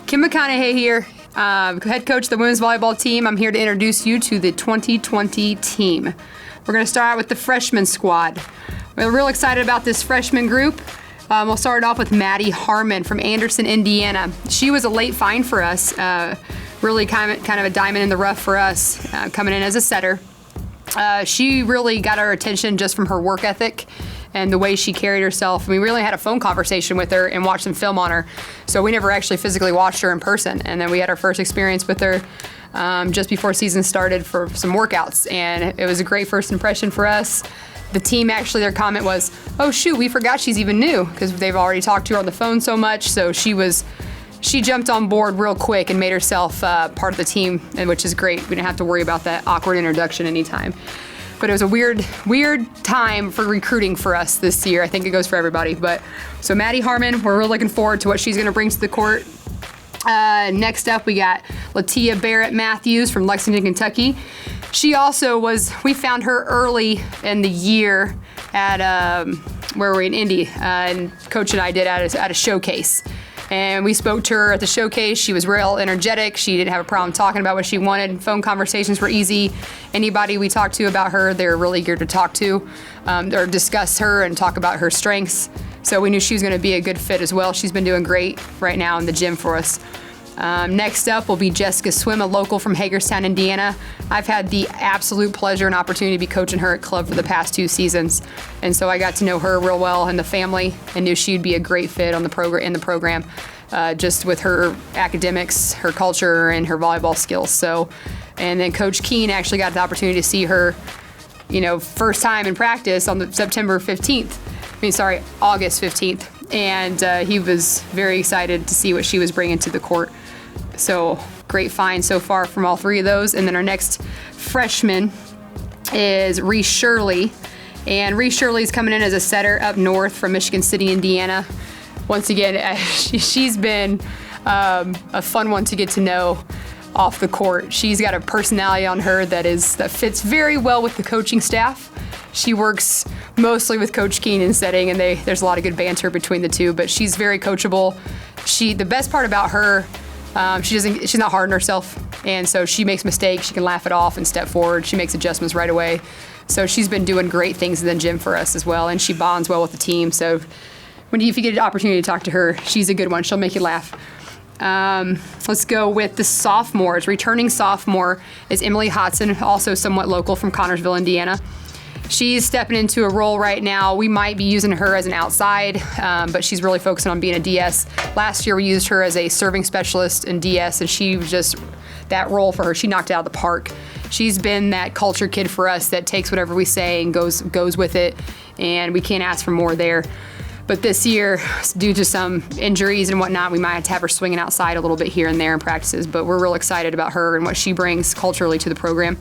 Kim MCKINNEY here, head coach of the women's volleyball team. I'm here to introduce you to the 2020 team. We're going to start out with the freshman squad. We're real excited about this freshman group. We'll start off with Maddie Harmon from Anderson, Indiana. She was a late find for us, really kind of a diamond in the rough for us, coming in as a setter. She really got our attention just from her work ethic and the way she carried herself. We really had a phone conversation with her and watched some film on her. So we never actually physically watched her in person. And then we had our first experience with her just before season started for some workouts. And it was a great first impression for us. The team, actually, their comment was, oh shoot, we forgot she's even new, because they've already talked to her on the phone so much. So she jumped on board real quick and made herself part of the team, which is great. We didn't have to worry about that awkward introduction anytime. But it was a weird time for recruiting for us this year. I think it goes for everybody. But so Maddie Harmon, we're really looking forward to what she's going to bring to the court. Next up, we got LEXI BARRETT Matthews from Lexington, Kentucky. She also we found her early in the year at where we're in Indy, and Coach and I did at a showcase. And we spoke to her at the showcase. She was real energetic. She didn't have a problem talking about what she wanted. Phone conversations were easy. Anybody we talked to about her, they're really eager to talk to or discuss her and talk about her strengths. So we knew she was going to be a good fit as well. She's been doing great right now in the gym for us. Next up will be Jessica SWIMM, a local from Hagerstown, Indiana. I've had the absolute pleasure and opportunity to be coaching her at club for the past 2 seasons. And so I got to know her real well and the family, and knew she'd be a great fit on the program, just with her academics, her culture, and her volleyball skills. And then Coach Keene actually got the opportunity to see her, first time in practice on August 15th. And he was very excited to see what she was bringing to the court. So great find so far from all 3 of those. And then our next freshman is Reese Shirley. And Reese Shirley is coming in as a setter up north from Michigan City, Indiana. Once again, she's been a fun one to get to know off the court. She's got a personality on her that fits very well with the coaching staff. She works mostly with Coach Keene in setting, and there's a lot of good banter between the two, but she's very coachable. The best part about her, she's not hard on herself, and so she makes mistakes, she can laugh it off and step forward. She makes adjustments right away. So she's been doing great things in the gym for us as well, and she bonds well with the team. So if you get an opportunity to talk to her, she's a good one. She'll make you laugh. Let's go with the sophomores. Returning sophomore is Emily Hodson, also somewhat local from Connersville, Indiana. She's stepping into a role right now. We might be using her as an outside, but she's really focusing on being a DS. Last year we used her as a serving specialist in DS, and she was just that role for her. She knocked it out of the park. She's been that culture kid for us that takes whatever we say and goes with it, and we can't ask for more there. But this year, due to some injuries and whatnot, we might have to have her swinging outside a little bit here and there in practices, but we're real excited about her and what she brings culturally to the program.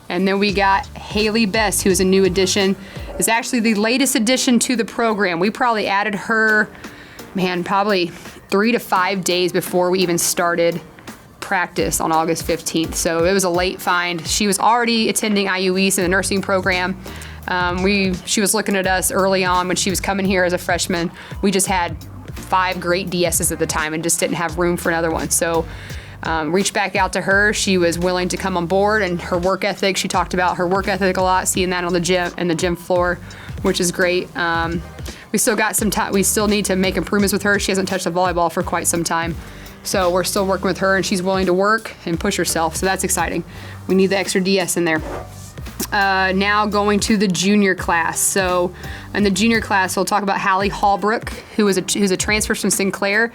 And then we got Haley Best, who is a new addition. Is actually the latest addition to the program. We probably added her, probably 3 to 5 days before we even started practice on August 15th. So it was a late find. She was already attending IU East in the nursing program. She was looking at us early on when she was coming here as a freshman. We just had 5 great DSs at the time and just didn't have room for another one. So reached back out to her. She was willing to come on board, and her work ethic, she talked about her work ethic a lot, seeing that on the gym floor, which is great. We still got some time. We still need to make improvements with her. She hasn't touched the volleyball for quite some time. So we're still working with her, and she's willing to work and push herself. So that's exciting. We need the extra DS in there. Now going to the junior class. So in the junior class, we'll talk about Hallie Hallbrook, who's a transfer from Sinclair.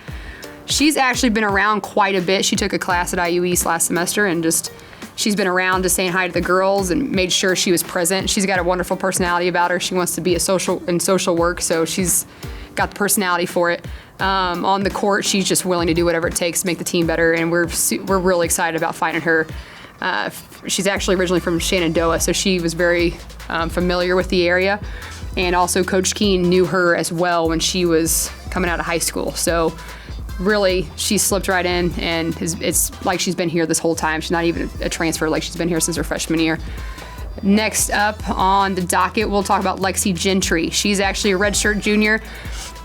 She's actually been around quite a bit. She took a class at IU East last semester, and she's been around just saying hi to the girls and made sure she was present. She's got a wonderful personality about her. She wants to be in social work, so she's got the personality for it. On the court, she's just willing to do whatever it takes to make the team better, and we're really excited about finding her. She's actually originally from Shenandoah, so she was very familiar with the area. And also Coach Keene knew her as well when she was coming out of high school. So really, she slipped right in, and it's like she's been here this whole time. She's not even a transfer, like she's been here since her freshman year. Next up on the docket, we'll talk about LEXI GENTRY. She's actually a redshirt junior.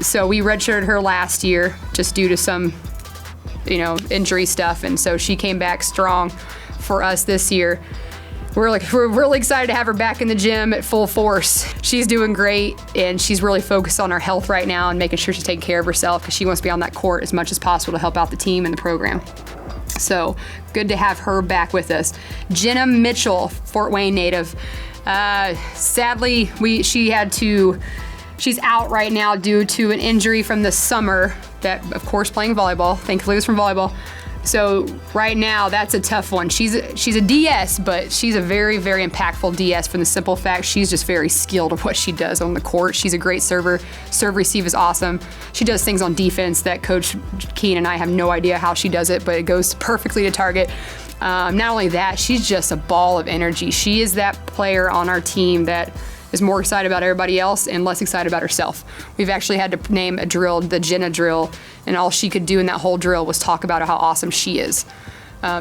So we redshirted her last year just due to some injury stuff. And so she came back strong for us this year. We're really excited to have her back in the gym at full force. She's doing great, and she's really focused on her health right now and making sure she's taking care of herself, because she wants to be on that court as much as possible to help out the team and the program. So good to have her back with us. Jenna Mitchell, Fort Wayne native. Sadly, she's out right now due to an injury from the summer that, of course, playing volleyball. Thankfully it was from volleyball. So right now, that's a tough one. She's a DS, but she's a very, very impactful DS from the simple fact she's just very skilled at what she does on the court. She's a great server. Serve receive is awesome. She does things on defense that Coach Keen and I have no idea how she does it, but it goes perfectly to target. Not only that, she's just a ball of energy. She is that player on our team that is more excited about everybody else and less excited about herself. We've actually had to name a drill the JENNA drill, and all she could do in that whole drill was talk about how awesome she is,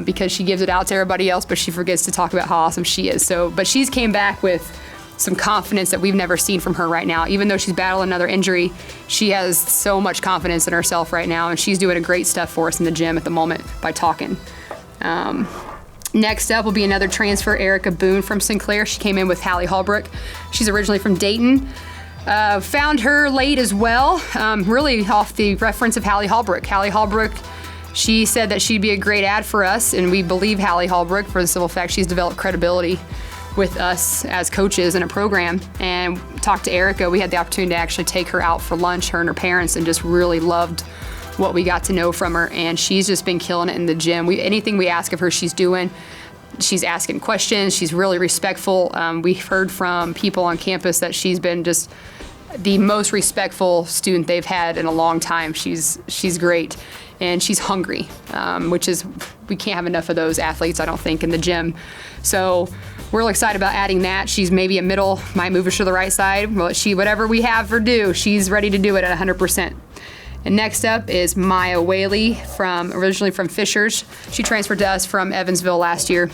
because she gives it out to everybody else, but she forgets to talk about how awesome she is. But she's came back with some confidence that we've never seen from her right now. Even though she's battling another injury, she has so much confidence in herself right now, and she's doing great stuff for us in the gym at the moment by talking. Next up will be another transfer, Erica Boone from Sinclair. She came in with Hallie Holbrook. She's originally from Dayton. Found her late as well, really off the reference of Hallie Holbrook. Hallie Holbrook, she said that she'd be a great ad for us, and we believe Hallie Holbrook for the simple fact she's developed credibility with us as coaches in a program. And talked to Erica. We had the opportunity to actually take her out for lunch, her and her parents, and just really loved what we got to know from her, and she's just been killing it in the gym. Anything we ask of her, she's doing. She's asking questions. She's really respectful. We've heard from people on campus that she's been just the most respectful student they've had in a long time. She's great, and she's hungry, which is, we can't have enough of those athletes, I don't think, in the gym. So we're really excited about adding that. She's maybe a middle, might move her to the right side. Well, whatever we have her do, she's ready to do it at 100%. And next up is Maya Whaley, originally from Fishers. She transferred to us from Evansville last year.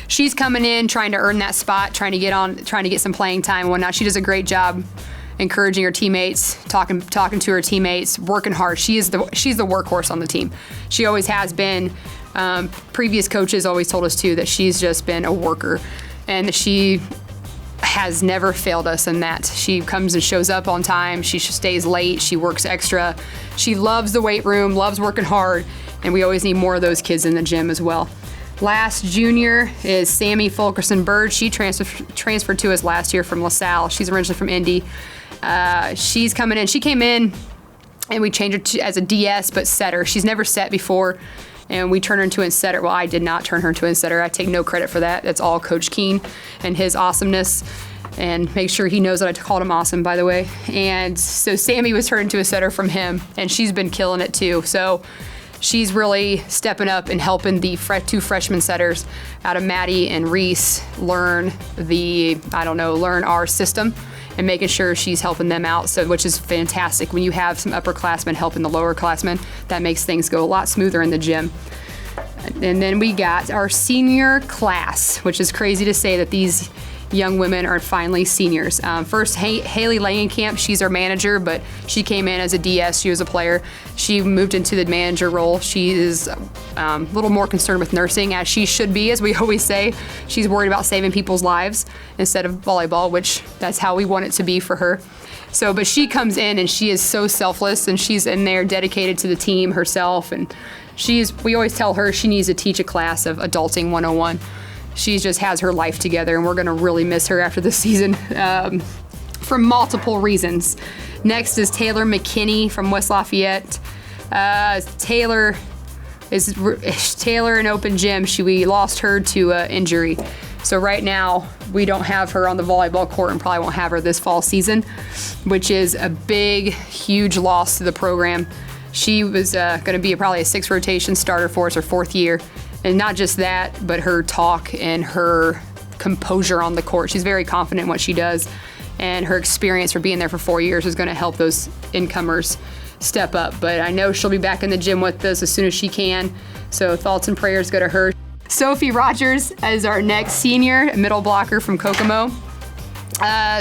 She's coming in, trying to earn that spot, trying to get some playing time and whatnot. She does a great job encouraging her teammates, talking to her teammates, working hard. She's the workhorse on the team. She always has been. Previous coaches always told us too that she's just been a worker, and that she has never failed us in that. She comes and shows up on time. She stays late. She works extra. She loves the weight room, loves working hard, and we always need more of those kids in the gym as well. Last junior is Sammy Fulkerson Bird. She transferred to us last year from LaSalle. She's originally from Indy. She's coming in. She came in, and we changed her as a DS, but setter. She's never set before, and we turned her into a setter. Well, I did not turn her into a setter. I take no credit for that. That's all Coach Keen and his awesomeness, and make sure he knows that I called him awesome, by the way. And so Sammy was turned into a setter from him, and she's been killing it too. So she's really stepping up and helping the two freshman setters out of Maddie and Reese learn our system, and making sure she's helping them out, which is fantastic. When you have some upperclassmen helping the lowerclassmen, that makes things go a lot smoother in the gym. And then we got our senior class, which is crazy to say that these young women are finally seniors. First, Haley Langenkamp, she's our manager, but she came in as a DS. She was a player. She moved into the manager role. She is a little more concerned with nursing, as she should be, as we always say. She's worried about saving people's lives instead of volleyball, which that's how we want it to be for her. But she comes in, and she is so selfless, and she's in there dedicated to the team herself. And we always tell her she needs to teach a class of Adulting 101. She just has her life together, and we're going to really miss her after this season for multiple reasons. Next is Taylor McKinney from West Lafayette. Taylor in open gym. We lost her to injury. So right now, we don't have her on the volleyball court, and probably won't have her this fall season, which is a big, huge loss to the program. She was going to be probably a 6th rotation starter for us, her 4th year. And not just that, but her talk and her composure on the court. She's very confident in what she does, and her experience for being there for 4 years is going to help those incomers step up. But I know she'll be back in the gym with us as soon as she can, so thoughts and prayers go to her. Sophie Rogers is our next senior, middle blocker from Kokomo.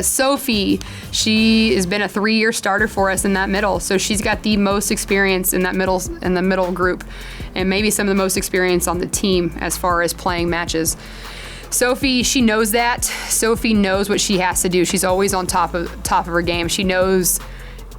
Sophie, she has been a 3-year starter for us in that middle, so she's got the most experience in that middle group, and maybe some of the most experience on the team as far as playing matches. Sophie, she knows that. Sophie knows what she has to do. She's always on top of her game. She knows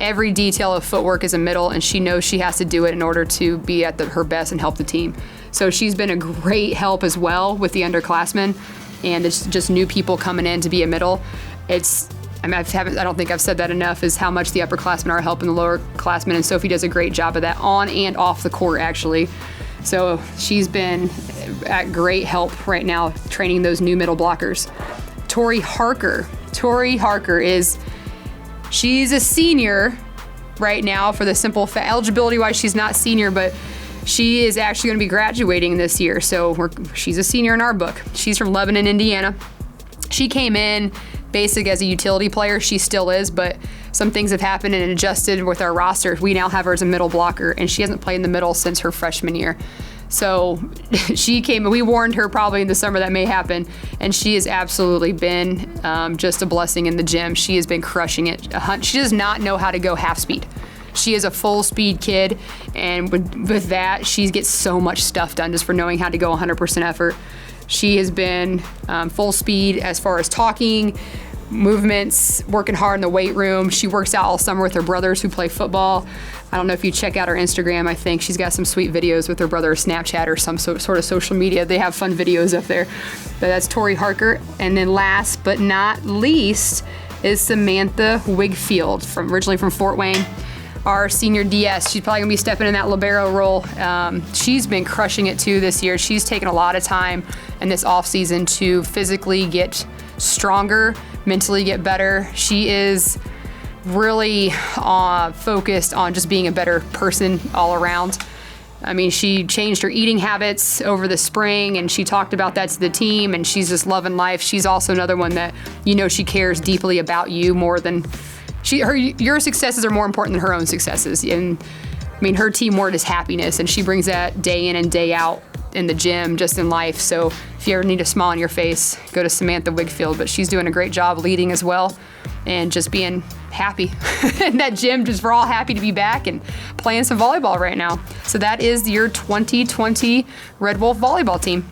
every detail of footwork as a middle, and she knows she has to do it in order to be at her best and help the team. So she's been a great help as well with the underclassmen, and it's just new people coming in to be a middle. I don't think I've said that enough, is how much the upperclassmen are helping the lower classmen, and Sophie does a great job of that on and off the court, actually. So she's been at great help right now training those new middle blockers. Tori Harker. Tori Harker she's a senior right now for the simple eligibility-wise, she's not senior, but she is actually going to be graduating this year. So she's a senior in our book. She's from Lebanon, Indiana. She came in basic as a utility player. She still is, but some things have happened and adjusted with our roster. We now have her as a middle blocker, and she hasn't played in the middle since her freshman year. So she came, we warned her probably in the summer that may happen, and she has absolutely been just a blessing in the gym. She has been crushing it. She does not know how to go half speed. She is a full speed kid, and with that, she gets so much stuff done just for knowing how to go 100% effort. She has been full speed as far as talking, movements, working hard in the weight room. She works out all summer with her brothers who play football. I don't know if you check out her Instagram. I think she's got some sweet videos with her brother, Snapchat or some sort of social media. They have fun videos up there. But that's Tori Harker. And then last but not least is Samantha Wigfield, originally from Fort Wayne. Our senior DS. She's probably gonna be stepping in that libero role. She's been crushing it too this year. She's taken a lot of time in this off season to physically get stronger, mentally get better. She is really focused on just being a better person all around. I mean, she changed her eating habits over the spring, and she talked about that to the team, and she's just loving life. She's also another one that, she cares deeply about you more than your successes are more important than her own successes. And I mean, her team word is happiness, and she brings that day in and day out in the gym, just in life. So if you ever need a smile on your face, go to Samantha Wigfield. But she's doing a great job leading as well, and just being happy in that gym. Just we're all happy to be back and playing some volleyball right now. So that is your 2020 Red Wolf volleyball team.